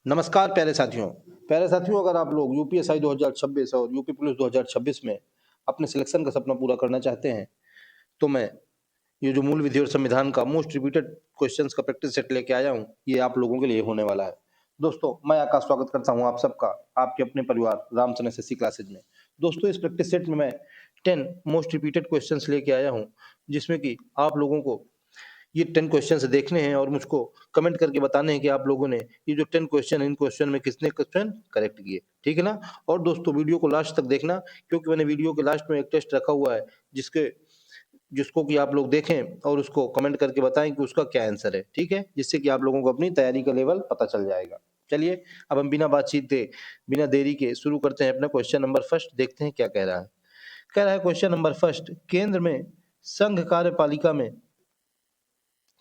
नमस्कार प्यारे साथियों, अगर आप लोग यूपीएसआई 2026 और यूपी पुलिस 2026 में अपने सिलेक्शन का सपना पूरा करना चाहते हैं, तो मैं ये जो मूल विधि और संविधान का मोस्ट रिपीटेड क्वेश्चंस का प्रैक्टिस सेट लेके आया हूँ, ये आप लोगों के लिए होने वाला है। दोस्तों, मैं आपका स्वागत करता हूँ आप सबका आपके अपने परिवार रामचंद्र एसएससी क्लासेज में। दोस्तों, इस प्रैक्टिस सेट में मैं 10 मोस्ट रिपीटेड क्वेश्चंस लेके आया हूँ, जिसमें कि आप लोगों को ये 10 क्वेश्चंस देखने हैं और मुझको कमेंट करके बताने हैं कि आप लोगों ने ये जो 10 क्वेश्चन इन क्वेश्चन में कितने क्वेश्चन करेक्ट किए, ठीक है ना। और दोस्तों, वीडियो को लास्ट तक देखना, क्योंकि मैंने वीडियो के लास्ट में एक टेस्ट रखा हुआ है जिसके जिसको कि आप लोग देखें और उसको कमेंट करके बताएं कि उसका क्या आंसर है, ठीक है, जिससे कि आप लोगों को अपनी तैयारी का लेवल पता चल जाएगा। चलिए, अब हम बिना देरी के शुरू करते हैं अपना क्वेश्चन नंबर फर्स्ट। देखते हैं क्या कह रहा है। कह रहा है क्वेश्चन नंबर फर्स्ट, केंद्र में संघ कार्यपालिका में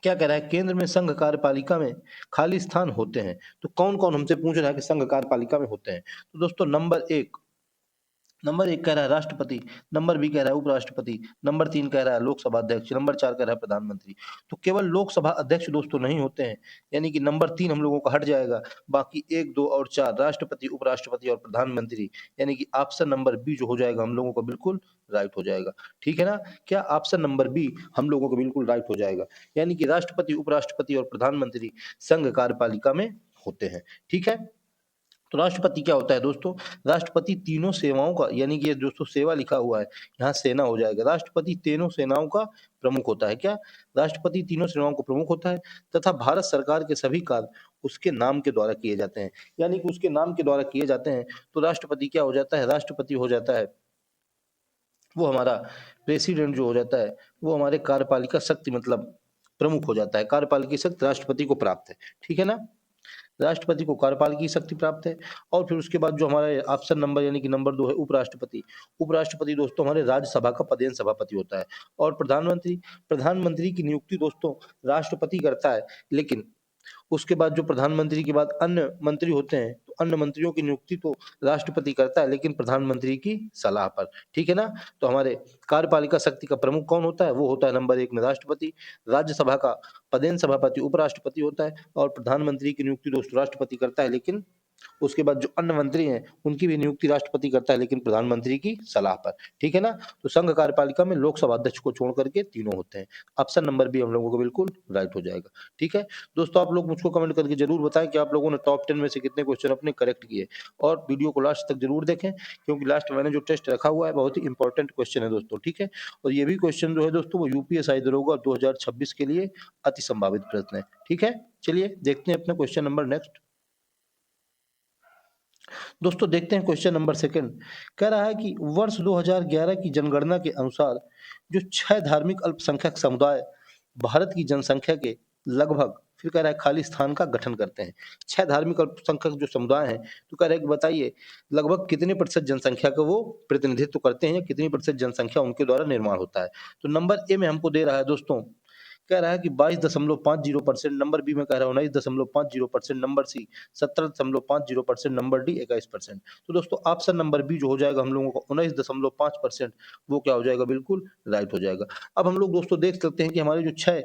क्या कह रहा है, केंद्र में संघ कार्यपालिका में खाली स्थान होते हैं। तो कौन कौन हमसे पूछ रहा है कि संघ कार्यपालिका में होते हैं। तो दोस्तों, नंबर एक कह रहा है राष्ट्रपति, नंबर बी कह रहा है उपराष्ट्रपति, नंबर 3 कह रहा है लोकसभा अध्यक्ष, नंबर 4 कह रहा है प्रधानमंत्री। तो केवल लोकसभा अध्यक्ष दोस्तों नहीं होते हैं, यानी कि नंबर 3 हम लोगों का हट जाएगा। बाकी 1, 2 और 4 राष्ट्रपति, उपराष्ट्रपति और प्रधानमंत्री, यानी कि ऑप्शन नंबर बी जो हो जाएगा हम लोगों का बिल्कुल राइट हो जाएगा, ठीक है ना। क्या ऑप्शन नंबर बी हम लोगों को बिल्कुल राइट हो जाएगा, यानी कि राष्ट्रपति, उपराष्ट्रपति और प्रधानमंत्री संघ कार्यपालिका में होते हैं, ठीक है। तो राष्ट्रपति क्या होता है दोस्तों, राष्ट्रपति तीनों सेवाओं का, यानी कि ये दोस्तों सेवा लिखा हुआ है, यहाँ सेना हो जाएगा। राष्ट्रपति तीनों सेनाओं का प्रमुख होता है। क्या, राष्ट्रपति तीनों सेनाओं का प्रमुख होता है तथा भारत सरकार के सभी कार्य उसके नाम के द्वारा किए जाते हैं, यानी कि उसके नाम के द्वारा किए जाते हैं। तो राष्ट्रपति क्या हो जाता है, राष्ट्रपति हो जाता है वो हमारा प्रेसिडेंट जो हो जाता है, वो हमारे कार्यपालिका शक्ति मतलब प्रमुख हो जाता है। कार्यपालिका शक्ति राष्ट्रपति को प्राप्त है, ठीक है ना। राष्ट्रपति को कार्यपालिका शक्ति प्राप्त है। और फिर उसके बाद जो हमारे ऑप्शन नंबर यानी कि नंबर 2 है उपराष्ट्रपति। उपराष्ट्रपति दोस्तों हमारे राज्यसभा का पदेन सभापति होता है। और प्रधानमंत्री की नियुक्ति दोस्तों राष्ट्रपति करता है, लेकिन उसके बाद जो प्रधानमंत्री के बाद अन्य मंत्री होते हैं, तो अन्य मंत्रियों की नियुक्ति तो राष्ट्रपति करता है, लेकिन प्रधानमंत्री की सलाह पर, ठीक है ना। तो हमारे कार्यपालिका शक्ति का प्रमुख कौन होता है, वो होता है नंबर 1 में राष्ट्रपति। राज्यसभा का पदेन सभापति उपराष्ट्रपति होता है और प्रधानमंत्री की नियुक्ति दोस्तों राष्ट्रपति करता है, लेकिन उसके बाद जो अन्य मंत्री हैं उनकी भी नियुक्ति राष्ट्रपति करता है, लेकिन प्रधानमंत्री की सलाह पर, ठीक है ना। तो संघ कार्यपालिका में लोकसभा अध्यक्ष को छोड़ करके तीनों होते हैं। ऑप्शन नंबर बी हम लोगों को बिल्कुल राइट हो जाएगा, ठीक है। दोस्तों, आप लोग मुझको कमेंट करके जरूर बताएं कि आप लोगों ने टॉप 10 में से कितने क्वेश्चन अपने करेक्ट किए, और वीडियो को लास्ट तक जरूर देखें, क्योंकि लास्ट मैंने जो टेस्ट रखा हुआ है बहुत ही इंपॉर्टेंट क्वेश्चन है दोस्तों, ठीक है। और ये भी क्वेश्चन जो है दोस्तों वो यूपीएसआई दरोगा 2026 के लिए अति संभावित प्रश्न है, ठीक है। चलिए देखते हैं अपना क्वेश्चन नंबर नेक्स्ट। दोस्तों देखते हैं क्वेश्चन नंबर सेकंड। कह रहा है कि वर्ष 2011 की जनगणना के अनुसार जो 6 धार्मिक अल्पसंख्यक समुदाय भारत की जनसंख्या के लगभग, फिर कह रहा है खाली स्थान का गठन करते हैं। 6 धार्मिक अल्पसंख्यक जो समुदाय हैं, तो कह रहा है कि बताइए लगभग कितने प्रतिशत जनसंख्या का वो प्रतिनिधित्व करते हैं, या कितनी प्रतिशत जनसंख्या उनके द्वारा निर्माण होता है। तो नंबर ए में हमको दे रहा है दोस्तों, कह रहा है कि 22.50%, नंबर बी में कह रहा है 19.50%, नंबर सी 17.50%, नंबर डी 21%। तो दोस्तों ऑप्शन नंबर बी जो हो जाएगा हम लोगों को 19.5%, वो क्या हो जाएगा, बिल्कुल राइट हो जाएगा। अब हम लोग दोस्तों देख सकते हैं कि हमारे जो 6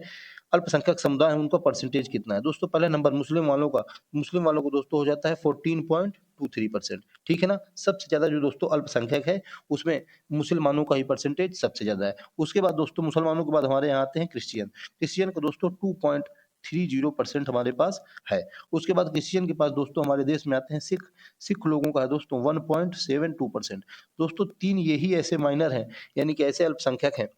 अल्पसंख्यक समुदाय हैं उनका परसेंटेज कितना है। दोस्तों पहला नंबर मुस्लिम वालों को दोस्तों हो जाता है 14.23%, ठीक है ना। सबसे ज्यादा जो दोस्तों अल्पसंख्यक है उसमें मुसलमानों का ही परसेंटेज सबसे ज्यादा है। उसके बाद दोस्तों मुसलमानों के बाद हमारे यहाँ आते हैं क्रिश्चियन का दोस्तों 2.30% हमारे पास है। उसके बाद क्रिश्चियन के पास दोस्तों हमारे देश में आते हैं सिख लोगों का है दोस्तों 1.72%। दोस्तों 3 यही ऐसे माइनर हैं, यानी कि ऐसे अल्पसंख्यक हैं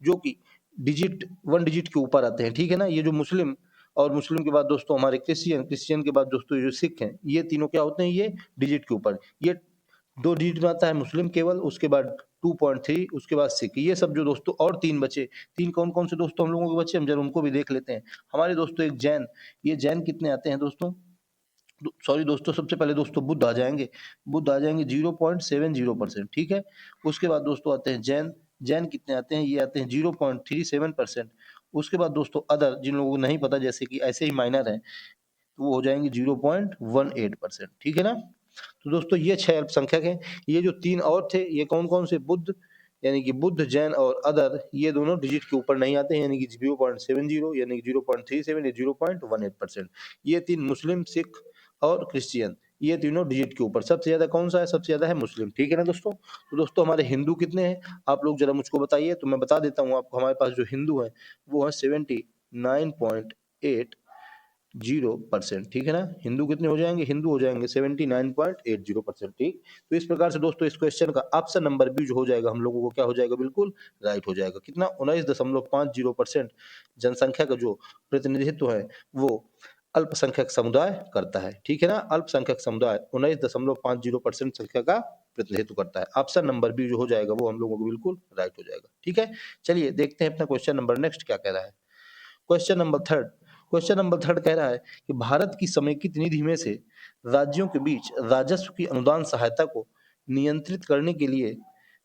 जो कि वन डिजिट के ऊपर आते हैं, ठीक है ना। ये जो मुस्लिम, और मुस्लिम के बाद दोस्तों हमारे क्रिश्चियन के बाद दोस्तों जो सिख हैं, ये तीनों क्या होते हैं, ये डिजिट के ऊपर, ये 2 डिजिट में आता है मुस्लिम केवल, उसके बाद 2.3, उसके बाद सिख, ये सब जो दोस्तों, और 3 बचे। 3 कौन कौन से दोस्तों हम लोगों के बचे, हम जरा उनको भी देख लेते हैं। हमारे दोस्तों एक जैन, ये जैन कितने आते हैं दोस्तों, सॉरी दोस्तों, सबसे पहले दोस्तों बुद्ध आ जाएंगे 0.70%, ठीक है। उसके बाद दोस्तों आते हैं जैन, जैन कितने आते हैं, ये आते हैं 0.37%। उसके बाद दोस्तों अदर, जिन लोगों को नहीं पता जैसे कि ऐसे ही माइनर हैं, तो वो हो जाएंगे 0.18%, ठीक है ना। तो दोस्तों ये 6 अल्पसंख्यक हैं। ये जो 3 और थे, ये कौन कौन से, बुद्ध, यानी कि बुद्ध, जैन और अदर, ये दोनों डिजिट के ऊपर नहीं आते हैं, यानी कि 0.70, यानी कि 0.37 या 0.18%। ये 3 मुस्लिम, सिख और क्रिश्चियन, ये तीनों डिजिट के ऊपर। सबसे ज्यादा कौन सा है? सबसे ज्यादा है मुस्लिम। ठीक है ना दोस्तों? तो दोस्तों हमारे हिंदू कितने हैं आप लोग जरा मुझको बताइए, तो मैं बता देता हूँ आपको। हमारे पास जो हिंदू है वो है 79.80%। ठीक है ना? हिंदू कितने हो जाएंगे? हिंदू हो जाएंगे 79.80%। ठीक, तो इस प्रकार से दोस्तों इस क्वेश्चन का ऑप्शन नंबर बी जो हो जाएगा हम लोगों को क्या हो जाएगा? बिल्कुल राइट हो जाएगा। कितना? 19.50% जनसंख्या का जो प्रतिनिधित्व है वो अल्पसंख्यक समुदाय करता है। ठीक है ना? अल्पसंख्यक समुदाय 19.50% संख्या का प्रतिनिधित्व करता है। ऑप्शन नंबर बी जो हो जाएगा वो हम लोगों को बिल्कुल राइट हो जाएगा। ठीक है, चलिए देखते हैं अपना क्वेश्चन नंबर नेक्स्ट क्या कह रहा है। Question number third, question number third कह रहा है कि भारत की समेकित निधि में से राज्यों के बीच राजस्व की अनुदान सहायता को नियंत्रित करने के लिए,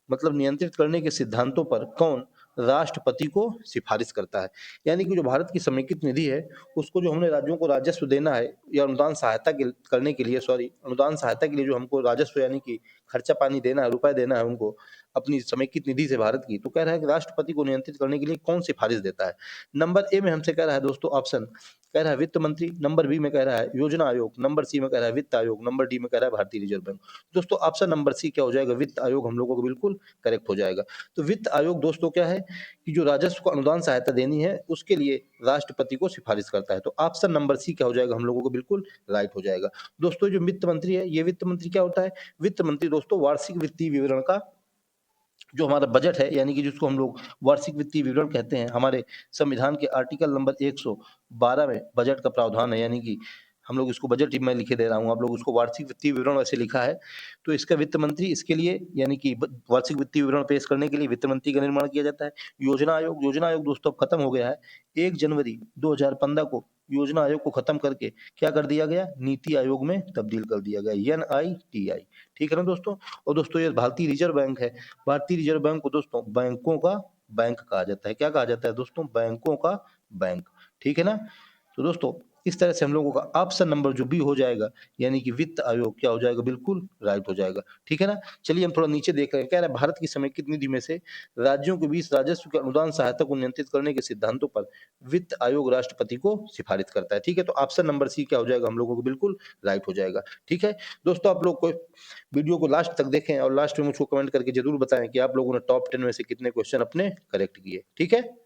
मतलब नियंत्रित करने के सिद्धांतों पर कौन राष्ट्रपति को सिफारिश करता है? यानी कि जो भारत की समेकित निधि है उसको जो हमने राज्यों को राजस्व देना है या अनुदान सहायता के करने के लिए, सॉरी, अनुदान सहायता के लिए जो हमको राजस्व यानी कि खर्चा पानी देना है, रुपए देना है उनको अपनी समेकित निधि से भारत की, तो कह रहा है कि राष्ट्रपति को नियंत्रित करने के लिए कौन सिफारिश देता है? नंबर ए में हमसे कह रहा है दोस्तों ऑप्शन, कह रहा है वित्त मंत्री, नंबर बी में कह रहा है योजना आयोग, नंबर सी में कह रहा है वित्त आयोग, नंबर डी में कह रहा है भारतीय रिजर्व बैंक। दोस्तों ऑप्शन नंबर सी क्या हो जाएगा? वित्त आयोग हम लोगों को बिल्कुल करेक्ट हो जाएगा। तो वित्त आयोग दोस्तों क्या है कि जो राजस्व को अनुदान सहायता देनी है उसके लिए राष्ट्रपति को सिफारिश करता है। तो ऑप्शन नंबर सी क्या हो जाएगा? हम लोगों को बिल्कुल राइट हो जाएगा। दोस्तों जो वित्त मंत्री है, ये वित्त मंत्री क्या होता है? वित्त मंत्री दोस्तों वार्षिक वित्तीय विवरण का, जो हमारा बजट है यानी कि जिसको हम लोग वार्षिक वित्तीय विवरण कहते हैं, हमारे संविधान के आर्टिकल नंबर 112 में बजट का प्रावधान है, यानी कि हम लोग इसको बजट ही मैं लिखे दे रहा हूँ, आप लोग उसको वार्षिक वित्तीय विवरण वैसे लिखा है। तो इसका वित्त मंत्री, इसके लिए यानी कि वार्षिक वित्तीय विवरण पेश करने के लिए वित्त मंत्री का निर्माण किया जाता है। योजना आयोग, योजना आयोग दोस्तों अब खत्म हो गया है। 1 जनवरी 2015 को योजना आयोग को खत्म करके क्या कर दिया गया? नीति आयोग में तब्दील कर दिया गया, NITI। ठीक है ना दोस्तों? और दोस्तों ये भारतीय रिजर्व बैंक है। भारतीय रिजर्व बैंक को दोस्तों बैंकों का बैंक कहा जाता है। क्या कहा जाता है दोस्तों? बैंकों का बैंक। ठीक है ना? तो दोस्तों इस तरह से हम लोगों का ऑप्शन नंबर जो बी हो जाएगा यानी कि वित्त आयोग क्या हो जाएगा? बिल्कुल राइट हो जाएगा। ठीक है ना? चलिए हम थोड़ा नीचे देख रहे हैं। कह रहा है भारत की समेकित निधि में से राज्यों के बीच राजस्व के अनुदान सहायता को नियंत्रित करने के सिद्धांतों पर वित्त आयोग राष्ट्रपति को सिफारिश करता है। ठीक है, तो ऑप्शन नंबर सी क्या हो जाएगा? हम लोगों को बिल्कुल राइट हो जाएगा। ठीक है दोस्तों, आप लोग को वीडियो को लास्ट तक देखें और लास्ट में मुझको कमेंट करके जरूर बताएं कि आप लोगों ने टॉप 10 में से कितने क्वेश्चन अपने करेक्ट किए। ठीक है,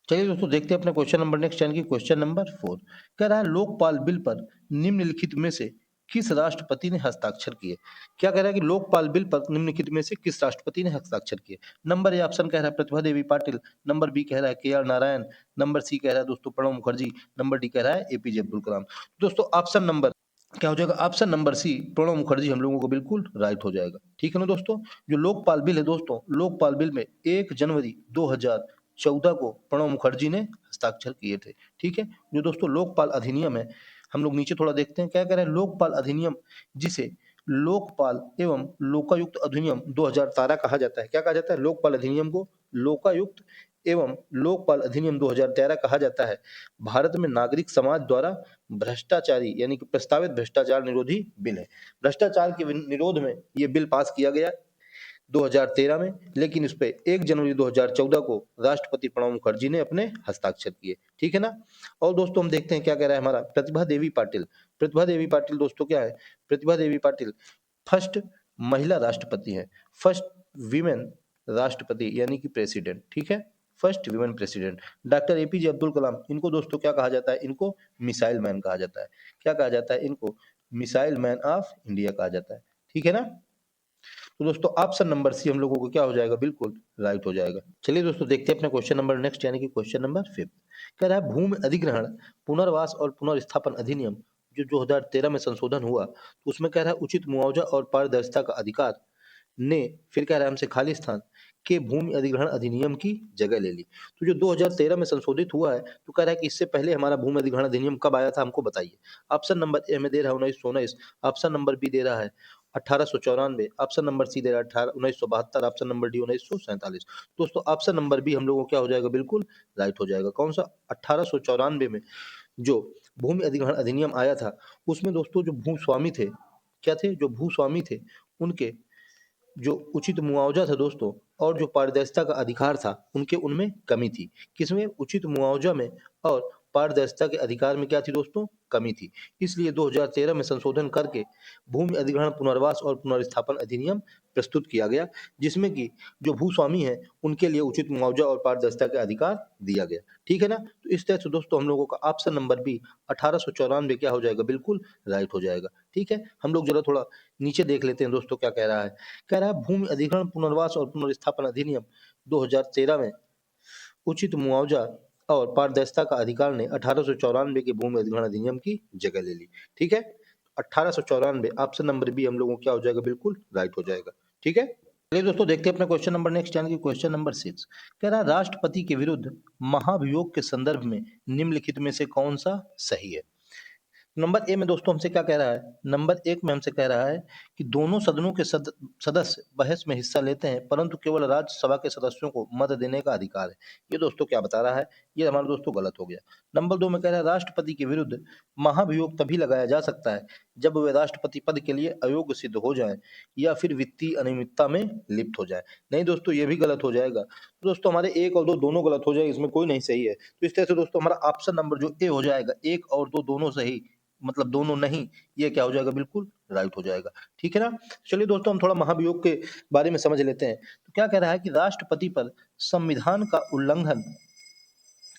चलिए दोस्तों देखते हैं अपना क्वेश्चन नंबर नेक्स्ट, यानी कि क्वेश्चन नंबर 4 कह रहा है लोकपाल बिल पर निम्नलिखित में से किस राष्ट्रपति ने हस्ताक्षर किए? क्या कह रहा है कि लोकपाल बिल पर निम्नलिखित में से किस राष्ट्रपति ने हस्ताक्षर किए? नंबर ए ऑप्शन कह रहा है प्रतिभा देवी पाटिल, नंबर बी कह रहा है KR नारायण, नंबर सी कह रहा है दोस्तों प्रणब मुखर्जी, नंबर डी कह रहा है APJ अब्दुल कलाम। दोस्तों ऑप्शन नंबर क्या हो जाएगा? Option number C Pranab Mukherjee हम लोगों को बिल्कुल राइट हो जाएगा। ठीक है ना दोस्तों? जो लोकपाल बिल है दोस्तों, लोकपाल बिल में 1 जनवरी 2014 को प्रणब मुखर्जी ने हस्ताक्षर किए थे। ठीक है, जो दोस्तों लोकपाल अधिनियम है, हम लोग नीचे थोड़ा देखते हैं क्या कह रहे हैं। लोकपाल अधिनियम जिसे लोकपाल एवं लोकायुक्त अधिनियम 2013 कहा जाता है। क्या कहा जाता है? लोकपाल अधिनियम को लोकायुक्त एवं लोकपाल अधिनियम 2013 कहा जाता है। भारत में नागरिक समाज द्वारा भ्रष्टाचारी यानी कि प्रस्तावित भ्रष्टाचार निरोधी बिल है। भ्रष्टाचार के निरोध में ये बिल पास किया गया 2013 में, लेकिन इस पे 1 जनवरी 2014 को राष्ट्रपति प्रणब मुखर्जी ने अपने हस्ताक्षर किए। ठीक है ना? और दोस्तों हम देखते हैं क्या कह रहा है हमारा प्रतिभा देवी पाटिल। प्रतिभा देवी पाटिल दोस्तों क्या है? प्रतिभा देवी पाटिल फर्स्ट महिला राष्ट्रपति है, फर्स्ट वीमेन राष्ट्रपति यानी कि प्रेसिडेंट। ठीक है, first women president. Doctor APJ Abdul Kalam, इनको दोस्तों क्या कहा जाता है? इनको मिसाइल मैन कहा जाता है। क्या कहा जाता है? इनको मिसाइल मैन ऑफ इंडिया कहा जाता है। ठीक है ना? तो दोस्तों ऑप्शन नंबर सी हम लोगों को क्या हो जाएगा? बिल्कुल राइट हो जाएगा। चलिए दोस्तों देखते हैं अपना क्वेश्चन नंबर नेक्स्ट, यानी कि क्वेश्चन नंबर 5 कह रहा है भूमि अधिग्रहण पुनर्वास और पुनर्स्थापन अधिनियम जो 2013 में संशोधन हुआ, तो उसमें कह रहा है उचित मुआवजा और पारदर्शिता का अधिकार ने फिर कह रहा है हमसे खालिस्तान के भूमि अधिग्रहण अधिनियम की जगह ले ली। तो जो 2013 में संशोधित हुआ है, तो कह रहा है कि इससे पहले हमारा भूमि अधिग्रहण अधिनियम कब आया था? हमको बताइए। ऑप्शन नंबर ए में दे रहा है 1919, ऑप्शन नंबर बी दे रहा है 1894, ऑप्शन नंबर सी दे रहा है 1972, ऑप्शन नंबर डी 1947। दोस्तों ऑप्शन नंबर बी हम लोगों को क्या हो जाएगा? बिल्कुल राइट हो जाएगा। कौन सा? 1894 में जो भूमि अधिग्रहण अधिनियम आया था, उसमें दोस्तों जो भूस्वामी थे, क्या थे? जो भूस्वामी थे उनके जो उचित मुआवजा था दोस्तों और जो पारदर्शिता का अधिकार था, उनके उनमें कमी थी। किसमें? उचित मुआवजा में और पारदर्शिता के अधिकार में क्या थी दोस्तों, कमी थी। इसलिए 2013 में संशोधन करके भूमि अधिग्रहण पुनर्वास और पुनर्स्थापन अधिनियम प्रस्तुत किया गया, जिसमें कि जो भूस्वामी है उनके लिए उचित मुआवजा और पारदर्शिता का अधिकार दिया गया। ठीक है ना। तो इस तरह से दोस्तों हम लोगों का ऑप्शन नंबर बी 1894 क्या हो जाएगा, बिल्कुल राइट हो जाएगा। ठीक है, हम लोग जरा थोड़ा नीचे देख लेते हैं दोस्तों क्या कह रहा है। कह रहा है भूमि अधिग्रहण पुनर्वास और पुनर्स्थापन अधिनियम 2013 में उचित मुआवजा और पारदर्शिता का अधिकार ने 1894 के भूमि अधिग्रहण अधिनियम की जगह ले ली। ठीक है, 1894 ऑप्शन नंबर बी हम लोगों को क्या हो जाएगा, बिल्कुल राइट हो जाएगा। ठीक है, चलिए दोस्तों देखते हैं अपना क्वेश्चन नंबर नेक्स्ट, यानी कि क्वेश्चन नंबर 6। कह रहा है राष्ट्रपति के विरुद्ध महाभियोग के संदर्भ में निम्नलिखित में से कौन सा सही है। नंबर ए में दोस्तों हमसे क्या कह रहा है, नंबर एक में हमसे कह रहा है कि दोनों सदनों के सदस्य बहस में हिस्सा लेते हैं, परंतु केवल राज्यसभा के सदस्यों को मत देने का अधिकार है। ये दोस्तों क्या बता रहा है, ये हमारा दोस्तों गलत हो गया। नंबर दो में कह रहा है राष्ट्रपति के विरुद्ध महाभियोग तभी लगाया जा सकता है जब वे राष्ट्रपति पद के लिए अयोग्य सिद्ध हो जाए या फिर वित्तीय अनियमितता में लिप्त हो जाए। नहीं दोस्तों, ये भी गलत हो जाएगा। तो दोस्तों हमारे एक और दो दोनों गलत हो जाएगा, इसमें कोई नहीं सही है। तो इस तरह से दोस्तों हमारा ऑप्शन नंबर जो ए हो जाएगा, एक और दो दोनों सही, मतलब दोनों नहीं, ये क्या हो जाएगा, बिल्कुल राइट हो जाएगा। ठीक है ना। चलिए दोस्तों हम थोड़ा महाभियोग के बारे में समझ लेते हैं। तो क्या कह रहा है कि राष्ट्रपति पर संविधान का उल्लंघन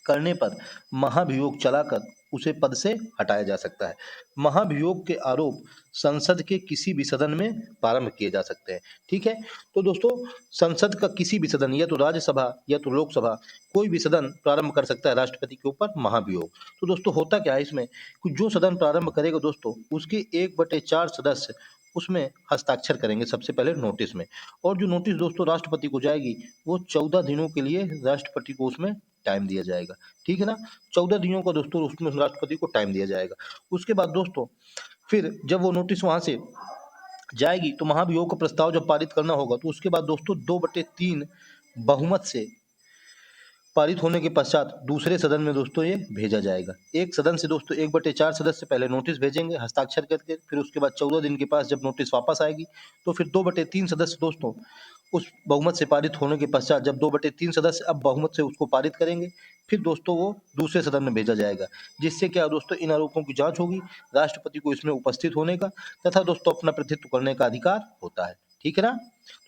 करने पर महाभियोग चलाकर उसे पद से हटाया जा सकता है। महाभियोग के आरोप संसद के किसी भी सदन में प्रारंभ किए जा सकते हैं। ठीक है, तो दोस्तों संसद का किसी भी सदन, या तो राज्यसभा या तो लोकसभा, कोई भी सदन प्रारंभ कर सकता है राष्ट्रपति के ऊपर महाभियोग। तो दोस्तों होता क्या है इसमें कि जो सदन प्रारंभ करेगा दोस्तों, उसके 1/4 सदस्य उसमें हस्ताक्षर करेंगे सबसे पहले नोटिस में, और जो नोटिस दोस्तों राष्ट्रपति को जाएगी वो 14 दिनों के लिए राष्ट्रपति को उसमें टाइम दिया जाएगा। ठीक है ना, 14 दिनों का दोस्तों उसमें राष्ट्रपति को टाइम दिया जाएगा। उसके बाद दोस्तों फिर जब वो नोटिस वहां से जाएगी तो महाभियोग का प्रस्ताव जब पारित करना होगा तो उसके बाद दोस्तों 2/3 बहुमत से पारित होने के पश्चात दूसरे सदन में दोस्तों ये भेजा जाएगा। एक सदन से दोस्तों 1/4 सदस्य पहले नोटिस भेजेंगे हस्ताक्षर करके, फिर उसके बाद 14 दिन के पास जब नोटिस वापस आएगी तो फिर 2/3 सदस्य दोस्तों उस बहुमत से पारित होने के पश्चात जब 2/3 सदस्य अब बहुमत से उसको पारित करेंगे, फिर दोस्तों वो दूसरे सदन में भेजा जाएगा, जिससे क्या दोस्तों इन आरोपों की जांच होगी, राष्ट्रपति को इसमें उपस्थित होने का तथा दोस्तों अपना प्रतिनिधित्व करने का अधिकार होता है। ठीक है ना।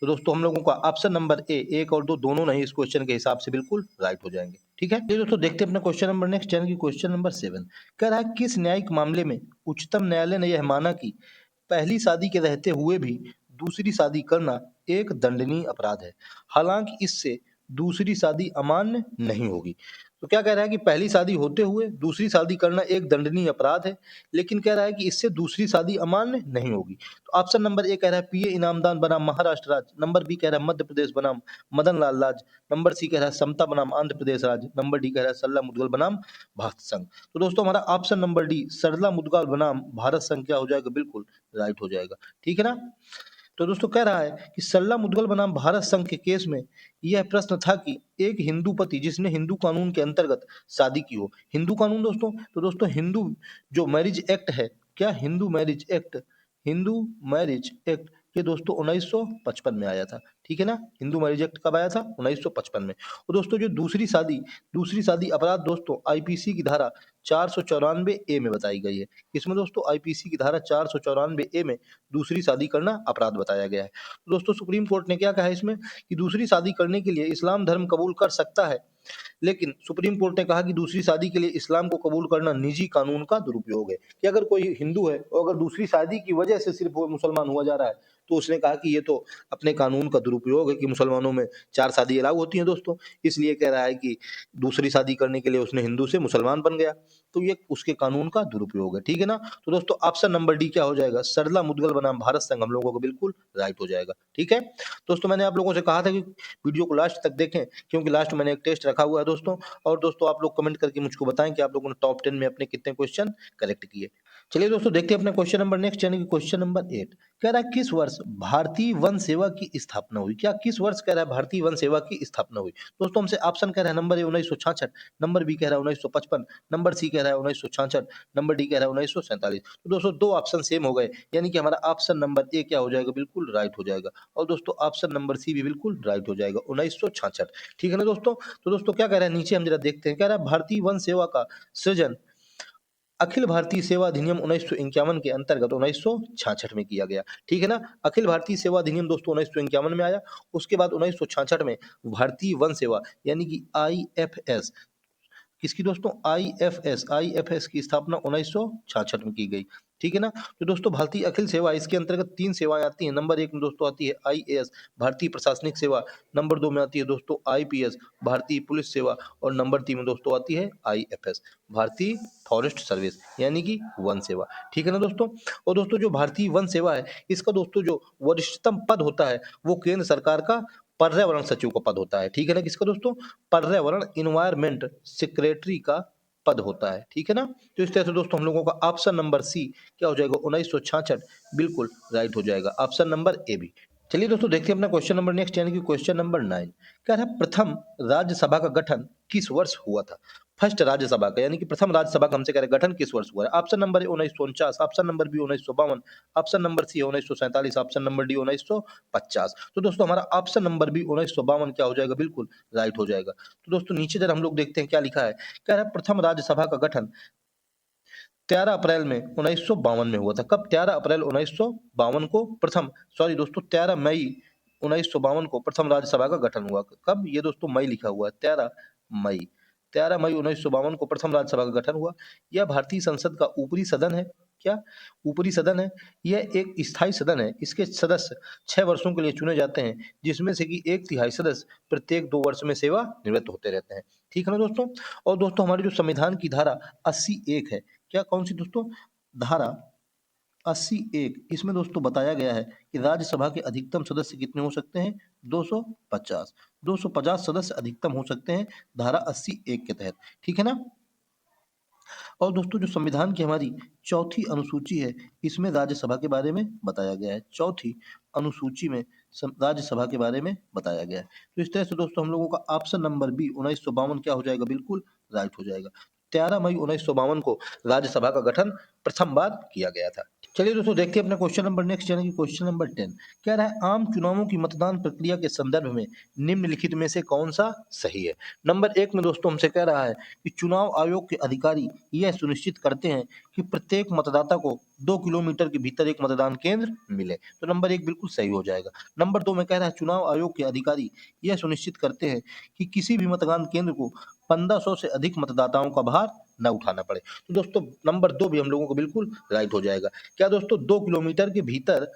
तो दोस्तों हम लोगों का ऑप्शन नंबर ए, एक और दो दोनों नहीं इस क्वेश्चन के हिसाब से बिल्कुल राइट हो जाएंगे। ठीक है, ये दोस्तों देखते हैं अपना क्वेश्चन नंबर नेक्स्ट, यानी कि क्वेश्चन नंबर 7। कह रहा है किस न्यायिक मामले में उच्चतम न्यायालय ने यह माना कि पहली शादी के रहते हुए भी दूसरी शादी करना एक दंडनीय अपराध है, हालांकि इससे दूसरी शादी अमान्य नहीं होगी। तो क्या कह रहा है कि पहली शादी होते हुए दूसरी शादी करना एक दंडनीय अपराध है, लेकिन कह रहा है कि इससे दूसरी शादी अमान्य नहीं होगी। तो ऑप्शन नंबर ए कह रहा है पीए इनामदार बनाम महाराष्ट्र राज्य, नंबर बी कह रहा है मध्य प्रदेश बनाम मदन लाल राज्य, नंबर सी कह रहा है समता बनाम आंध्र प्रदेश राज्य, नंबर डी कह रहा है सरला मुद्गल बनाम भारत संघ। तो दोस्तों हमारा ऑप्शन नंबर डी सरला मुद्गल बनाम भारत संघ क्या हो जाएगा, बिल्कुल राइट हो जाएगा। ठीक है ना। तो दोस्तों कह रहा है कि सल्ला मुद्गल बनाम भारत संघ के केस में यह प्रश्न था कि एक हिंदू पति जिसने हिंदू कानून के अंतर्गत शादी की हो, हिंदू कानून दोस्तों, तो दोस्तों हिंदू जो मैरिज एक्ट है, क्या Hindu marriage act, Hindu marriage act ये दोस्तों 1955 में आया था। ठीक है ना, हिंदू मैरिज एक्ट कब आया था, 1955 में। और दोस्तों जो दूसरी शादी अपराध दोस्तों आईपीसी की धारा 494 ए में बताई गई है। इसमें दोस्तों आईपीसी की धारा 494 ए में दूसरी शादी करना अपराध बताया गया है। तो दोस्तों सुप्रीम कोर्ट ने क्या कहा है इसमें कि दूसरी शादी करने के लिए इस्लाम धर्म कबूल कर सकता है, लेकिन सुप्रीम कोर्ट ने कहा कि दूसरी शादी के लिए इस्लाम को कबूल करना निजी कानून का दुरुपयोग है। कि अगर कोई हिंदू है और अगर दूसरी शादी की वजह से सिर्फ वो मुसलमान हुआ जा रहा है, तो उसने कहा कि ये तो अपने कानून का दुरुपयोग है कि मुसलमानों में 4 शादी अलाउ होती हैं दोस्तों, इसलिए कह रहा है कि दूसरी शादी करने के लिए उसने हिंदू से मुसलमान बन गया, तो ये उसके कानून का दुरुपयोग है। ठीक है ना। तो दोस्तों ऑप्शन नंबर डी क्या हो जाएगा, सरला मुद्गल बनाम भारत संघ हम लोगों को बिल्कुल राइट हो जाएगा। ठीक है दोस्तों, मैंने आप लोगों से कहा था कि वीडियो को लास्ट तक देखें, क्योंकि लास्ट में मैंने एक टेस्ट रखा हुआ है दोस्तों। और दोस्तों आप लोग कमेंट करके मुझको बताएं कि आप लोगों ने टॉप 10 में अपने कितने क्वेश्चन करेक्ट किए। चलिए दोस्तों देखते हैं अपना क्वेश्चन नंबर नेक्स्ट, यानी कि क्वेश्चन नंबर 8 कह रहा है किस वर्ष भारतीय वन सेवा की स्थापना हुई। क्या किस वर्ष कह रहा है भारतीय वन सेवा की स्थापना हुई। दोस्तों हमसे ऑप्शन कह रहा है नंबर ए 1966, नंबर बी कह रहा है 1955, नंबर सी कह रहा है 1966, नंबर डी कह रहा है 1947। तो दोस्तों दो ऑप्शन सेम हो गए, यानी कि हमारा ऑप्शन नंबर ए क्या हो जाएगा, बिल्कुल राइट हो जाएगा। और दोस्तों ऑप्शन नंबर सी भी बिल्कुल राइट हो जाएगा, 1966। ठीक है ना दोस्तों। तो दोस्तों क्या कह रहा है नीचे हम जरा देखते हैं। कह रहा है भारतीय वन सेवा का सृजन अखिल भारतीय सेवा अधिनियम 1951 के अंतर्गत 1966 में किया गया। ठीक है ना। अखिल भारतीय सेवा अधिनियम दोस्तों 1951 में आया। उसके बाद 1966 में भारतीय वन सेवा यानी कि आईएफएस, किसकी दोस्तों, आईएफएस की स्थापना 1966 में की गई। ठीक है ना। तो दोस्तों भारतीय अखिल सेवा, इसके अंतर्गत तीन सेवाएं आती हैं। नंबर एक में दोस्तों आती है आईएएस, भारतीय प्रशासनिक सेवा। नंबर दो में आती है दोस्तों आईपीएस, भारतीय पुलिस सेवा। और नंबर तीन में दोस्तों आती है आईएफएस, भारतीय फॉरेस्ट सर्विस, यानी कि वन सेवा। ठीक है ना दोस्तों। और दोस्तों जो भारतीय वन सेवा है, इसका दोस्तों जो वरिष्ठतम पद होता है वो केंद्र सरकार का पर्यावरण सचिव का पद होता है। ठीक है ना। किसका दोस्तों, पर्यावरण इन्वायरमेंट सेक्रेटरी का पद होता है। ठीक है ना। तो इस तरह से दोस्तों हम लोगों का ऑप्शन नंबर सी क्या हो जाएगा, 1966 बिल्कुल राइट हो जाएगा, ऑप्शन नंबर ए भी। चलिए दोस्तों देखते हैं अपना क्वेश्चन नंबर नेक्स्ट, यानी कि क्वेश्चन नंबर 9 कह रहा है प्रथम राज्यसभा का गठन किस वर्ष हुआ था। फर्स्ट राज्यसभा का यानी कि प्रथम राज्यसभा का हमसे कह रहे हैं गठन किस वर्ष हुआ है। Option number A 1949, option number B 1952, option number C 1947, option number D 1950। तो दोस्तों हमारा ऑप्शन नंबर बी 1952 क्या हो जाएगा, बिल्कुल राइट हो जाएगा। तो दोस्तों नीचे जरा हम लोग देखते हैं क्या लिखा है। कह रहा है प्रथम राज्यसभा का गठन 13 अप्रैल में 1952 में हुआ था। कब, 13 अप्रैल 1952 को प्रथम, सॉरी दोस्तों 13 मई 1952 को प्रथम राज्यसभा का गठन हुआ। कब, ये दोस्तों मई लिखा हुआ है, 13 मई, 13 मई 1952 को प्रथम राज्यसभा का गठन हुआ। यह भारतीय संसद का ऊपरी सदन है। क्या, ऊपरी सदन है। यह एक स्थायी सदन है। इसके सदस्य 6 वर्षों के लिए चुने जाते हैं, जिसमें से कि 1/3 सदस्य प्रत्येक 2 वर्ष में सेवा निवृत्त होते रहते हैं। ठीक है ना दोस्तों। और दोस्तों हमारी जो संविधान की धारा 80(1) है, क्या, कौन सी दोस्तों, धारा 80(1), इसमें दोस्तों बताया गया है कि राज्यसभा के अधिकतम सदस्य कितने हो सकते हैं, 250, 250 सदस्य अधिकतम हो सकते हैं धारा 80(1) के तहत। ठीक है ना। और दोस्तों जो संविधान की हमारी चौथी अनुसूची है, इसमें राज्यसभा के बारे में बताया गया है। चौथी अनुसूची में राज्यसभा के बारे में बताया गया है। तो इस तरह से दोस्तों हम लोगों का ऑप्शन नंबर बी 1952 क्या हो जाएगा, बिल्कुल राइट हो जाएगा। 13 मई 1952 को राज्यसभा का गठन प्रथम बार किया गया था। चलिए दोस्तों देखते हैं अपना क्वेश्चन नंबर नेक्स्ट, यानी कि क्वेश्चन नंबर 10 कह रहा है आम चुनावों की मतदान प्रक्रिया के संदर्भ में निम्नलिखित में से कौन सा सही है। नंबर एक में दोस्तों हमसे कह रहा है कि चुनाव आयोग के अधिकारी यह सुनिश्चित करते हैं कि प्रत्येक मतदाता को 2 किलोमीटर के भीतर एक मतदान केंद्र मिले। तो नंबर एक बिल्कुल सही हो जाएगा। नंबर दो में कह रहा है चुनाव आयोग के अधिकारी यह सुनिश्चित करते हैं कि किसी भी मतदान केंद्र को 1500 से अधिक मतदाताओं का भार न उठाना पड़े। तो दोस्तों नंबर दो भी हम लोगों को बिल्कुल राइट हो जाएगा। क्या दोस्तों, 2 किलोमीटर के भीतर,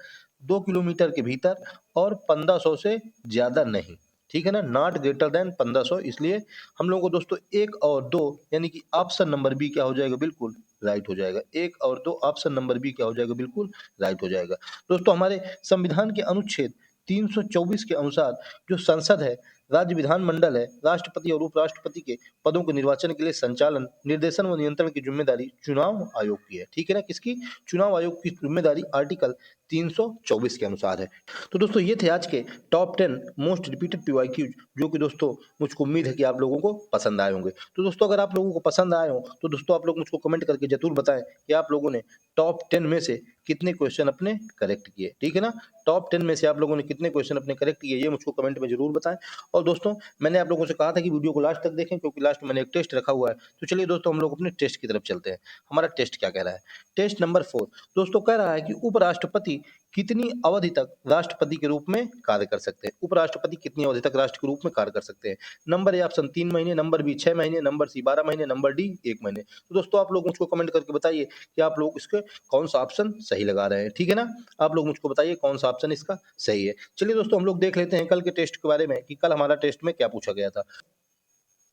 2 किलोमीटर के भीतर और 1500 से ज्यादा नहीं। ठीक है ना, नॉट ग्रेटर देन 1500। इसलिए हम लोगों को दोस्तों एक और दो यानी कि ऑप्शन नंबर बी क्या हो जाएगा, बिल्कुल राइट हो जाएगा। एक और दो ऑप्शन नंबर बी क्या हो जाएगा, बिल्कुल राइट हो जाएगा। दोस्तों हमारे संविधान के अनुच्छेद 324 के अनुसार जो संसद है, राज्य विधानमंडल है, राष्ट्रपति और उपराष्ट्रपति के पदों के निर्वाचन के लिए संचालन, निर्देशन व नियंत्रण की जिम्मेदारी चुनाव आयोग की है। ठीक है ना, किसकी, चुनाव आयोग की जिम्मेदारी आर्टिकल 324 के अनुसार है। तो दोस्तों ये थे आज के टॉप 10 मोस्ट रिपीटेड पीवाईक्यूज, जो कि दोस्तों मुझको उम्मीद है कि आप लोगों को पसंद आए होंगे। तो दोस्तों अगर आप लोगों को पसंद आए हो तो दोस्तों आप लोग मुझको कमेंट करके जरूर बताएं कि आप लोगों ने टॉप 10 में से कितने क्वेश्चन अपने करेक्ट किए। ठीक है ना, टॉप 10 में से आप लोगों ने कितने क्वेश्चन अपने करेक्ट किए, ये मुझको कमेंट में जरूर बताएं। और दोस्तों मैंने आप लोगों से कहा था कि वीडियो को लास्ट तक देखें, क्योंकि लास्ट में मैंने एक टेस्ट रखा हुआ है। तो चलिए दोस्तों हम लोग अपने टेस्ट की तरफ चलते हैं। हमारा टेस्ट क्या कह रहा है। टेस्ट नंबर 4 दोस्तों कह रहा है कि उपराष्ट्रपति कितनी अवधि तक राष्ट्रपति के रूप में कार्य कर सकते हैं। उपराष्ट्रपति कितनी अवधि तक राष्ट्र के रूप में कार्य कर सकते हैं। नंबर ए ऑप्शन 3 महीने, नंबर बी 6 महीने, नंबर सी 12 महीने, नंबर डी 1 महीने। तो दोस्तों आप लोग मुझको कमेंट करके बताइए कि आप लोग इसके कौन सा ऑप्शन सही लगा रहे हैं। ठीक है ना, आप लोग मुझको बताइए कौन सा ऑप्शन इसका सही है। चलिए दोस्तों हम लोग देख लेते हैं कल के टेस्ट के बारे में कि कल हमारा टेस्ट में क्या पूछा गया था।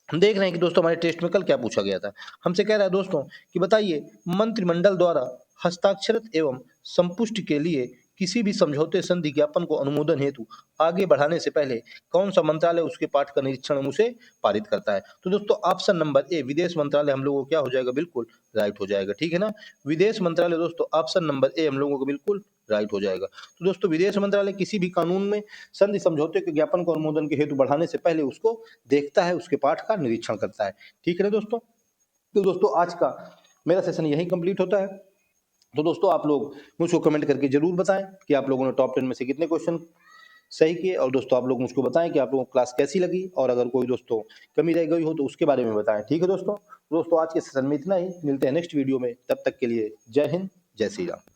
हम देख रहे हैं कि दोस्तों हमारे टेस्ट में कल क्या पूछा गया था। हमसे कह रहा है दोस्तों कि बताइए मंत्रिमंडल द्वारा हस्ताक्षरित एवं संपुष्टि के लिए किसी भी समझौते संधि ज्ञापन को अनुमोदन हेतु आगे बढ़ाने से पहले कौन सा मंत्रालय उसके पाठ का निरीक्षण एवं उसे पारित करता है। तो दोस्तों ऑप्शन नंबर ए विदेश मंत्रालय हम लोगों को क्या हो जाएगा, बिल्कुल राइट हो जाएगा। ठीक है ना, विदेश मंत्रालय दोस्तों ऑप्शन नंबर ए हम लोगों को बिल्कुल राइट हो जाएगा। तो दोस्तों विदेश मंत्रालय किसी भी कानून में संधि समझौते के ज्ञापन को अनुमोदन के हेतु बढ़ाने से पहले उसको देखता है, उसके पाठ का निरीक्षण करता है। ठीक है ना दोस्तों, तो दोस्तों आज का मेरा सेशन यही कंप्लीट होता है। तो दोस्तों आप लोग मुझको कमेंट करके जरूर बताएं कि आप लोगों ने टॉप 10 में से कितने क्वेश्चन सही किए, और दोस्तों आप लोग मुझको बताएं कि आप लोगों को क्लास कैसी लगी, और अगर कोई दोस्तों कमी रह गई हो तो उसके बारे में बताएं। ठीक है दोस्तों, आज के सेशन में इतना ही, मिलते हैं नेक्स्ट वीडियो में, तब तक के लिए जय हिंद जय श्री राम।